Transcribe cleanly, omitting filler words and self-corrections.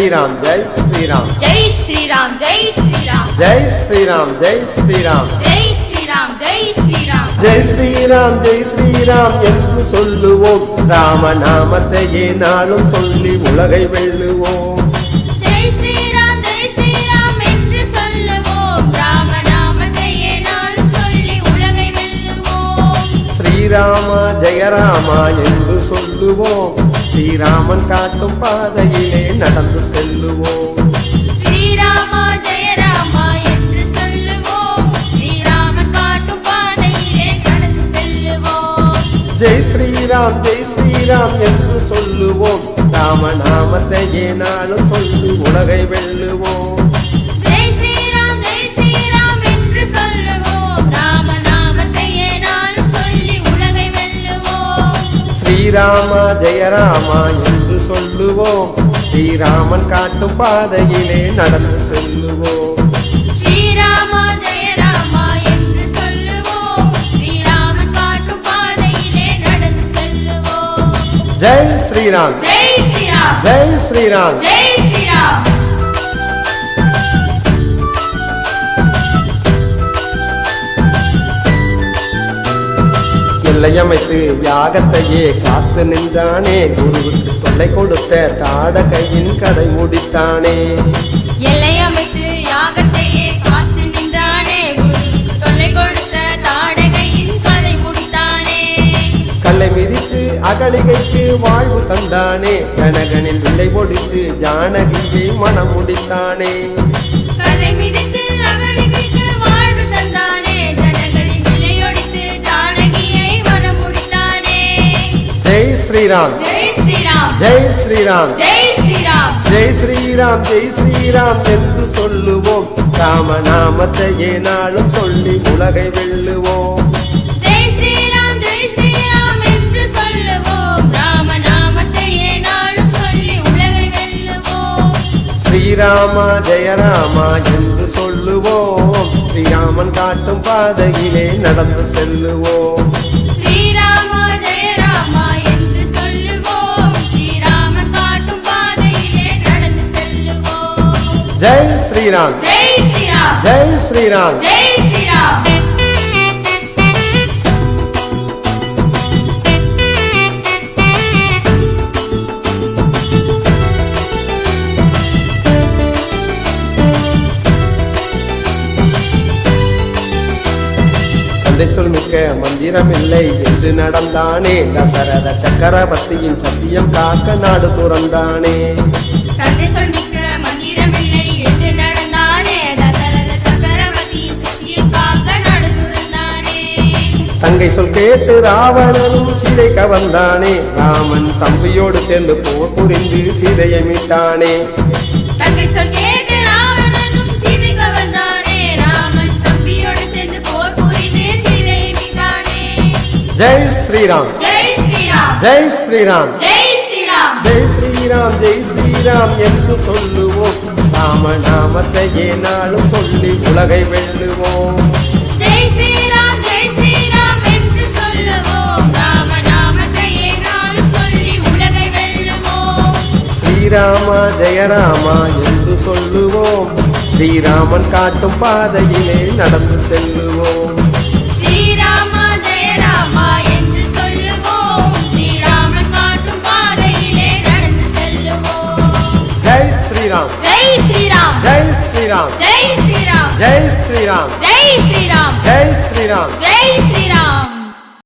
ஸ்ரீராம் ஜெய் ஸ்ரீராம் ஜெய் ஸ்ரீராம் ஜெய் ஸ்ரீராம் ஜெய் ஸ்ரீராம் ஜெய் ஸ்ரீராம் ஜெய் ஸ்ரீராம் ஜெய் ஸ்ரீராம் ஜெய் ஸ்ரீராம் ஜெய் ஸ்ரீராம் என்று சொல்லுவோம் ராமநாமத்தையே நாளும் சொல்லி உலகை வெல்லுவோம் ஜெய் ஸ்ரீராம் என்று சொல்லுவோம் ராமநாமத்தையே நாளும் சொல்லி உலகை வெல்லுவோம் ஸ்ரீராமா ஜெயராமா என்று சொல்லுவோம் ஸ்ரீராமன் காட்டும் பாதையிலே நடந்து செல்லுவோம் ஸ்ரீராமா ஜெயராமா என்று சொல்லுவோம் ஸ்ரீராமன் காட்டும் பாதையிலே நடந்து செல்லுவோம் ஜெய் ஸ்ரீராம் என்று சொல்லுவோம் ராமநாமத்தையே நாளும் சொல்லி உலகை வெல்லுவோம் ஜெய் ஸ்ரீராம் என்று சொல்லுவோம் ராமநாமத்தையே நாளும் சொல்லி உலகை வெல்லுவோம் ஸ்ரீராமா ஜெயராமா என்று சொல்லுவோம் ஸ்ரீராமன் காட்டும் பாதையிலே நடந்து செல்லுவோம் ஸ்ரீராமா ஜெயராமா என்று சொல்லுவோம் ஸ்ரீராமன் காட்டும் பாதையிலே நடந்து செல்லுவோம் ஜெய் ஸ்ரீராம் ஜெய் ஸ்ரீராம் ஜெய் ஸ்ரீராம் ஜெய் ஸ்ரீராம் எல்லையமைத்து யாகத்தையே காத்து நின்றானே குருவுக்கு தொல்லை கொடுத்த தாடகையின் கதை முடித்தானே எல்லை அமைத்து யாகத்தையே காத்து நின்றானே குருவுக்கு தொல்லை கொடுத்த தாடகையின் கதை முடித்தானே கல்லை மிதித்து அகலிகைக்கு வாழ்வு தந்தானே கனகனில் விலை ஒடித்து ஜானகியை மனம் முடித்தானே கல்லை மிதித்து அகலிகைக்கு வாழ்வு தந்தானே ஜனகனின் விலையொடித்து ஜானகியை மனம் முடித்தானே ஜெய் ஸ்ரீராம் ஜெய் ஸ்ரீராம் ஜெய் ஸ்ரீராம் ஜெய் ஸ்ரீராம் ஜெய் ஸ்ரீராம் ஜெய் ஸ்ரீராம் என்று சொல்லுவோம் ராமநாமத்தையே நாளும் சொல்லி உலகை வெல்லுவோம் ஜெய் ஸ்ரீராம் என்று சொல்லுவோம் ராமநாமத்தையே நாளும் சொல்லி உலகை வெல்லுவோம் ஸ்ரீராமா ஜெயராமா என்று சொல்லுவோம் ஸ்ரீராமன் காட்டும் பாதையிலே நடந்து செல்லுவோம் ஸ்ரீராமா ஜெயராமா என்று சொல்லுவோம் ஸ்ரீராமன் காட்டும் பாதையிலே நடந்து செல்லுவோம் ஜெய் ஸ்ரீராம் ஜெய் ஸ்ரீராம் ஜெய் ஸ்ரீராம் ஜெய் ஸ்ரீராம் தந்தை சொல் மிக்க மந்திரமில்லை என்று நடந்தானே தசரத சக்கரவர்த்தியின் சத்தியம் காக்க நாடு துறந்தானே தந்தை சொல் மிக்க மந்திரமில்லை என்று நடந்தானே தசரத சக்கரவர்த்தியின் சத்தியம் காக்க நாடு துறந்தானே தங்கை சொல் கேட்டு ராவணனும் சீதை கவர்ந்தானே ராமன் தம்பியோடு சேர்ந்து போர் புரிந்து சீதையை மீட்டானே தங்கை சொல் கேட்டு ராவணனும் சீதை கவர்ந்தானே ராமன் தம்பியோடு சேர்ந்து போர் புரிந்து சீதையை மீட்டானே ஜெய் ஸ்ரீராம் ஜெய் ஸ்ரீராம் ஜெய் ஸ்ரீராம் ஜெய் ஸ்ரீராம் ஜெய் ஸ்ரீராம் ஜெய் ஸ்ரீராம் என்று சொல்லுவோம் ராமநாமத்தையே நாளும் சொல்லி உலகை வெல்லுவோம் ஜெய் ஸ்ரீராம் என்று சொல்லுவோம் ராமநாமத்தையே நாளும் சொல்லி உலகை வெல்லுவோம் ஸ்ரீராமா ஜெயராமா என்று சொல்லுவோம் ஸ்ரீராமன் காட்டும் பாதையிலே நடந்து செல்லுவோம் ஸ்ரீராமா ஜெயராமா என்று சொல்லுவோம் ஸ்ரீராமன் காட்டும் பாதையிலே நடந்து செல்லுவோம் ஜெய் ஸ்ரீராம் ஜெய் ஸ்ரீராம் ஜெய் ஸ்ரீராம் ஜெய் ஸ்ரீராம் ஜெய் ஸ்ரீராம் ஜெய் ஸ்ரீராம் ஜெய் ஸ்ரீராம் ஜெய் ஸ்ரீராம்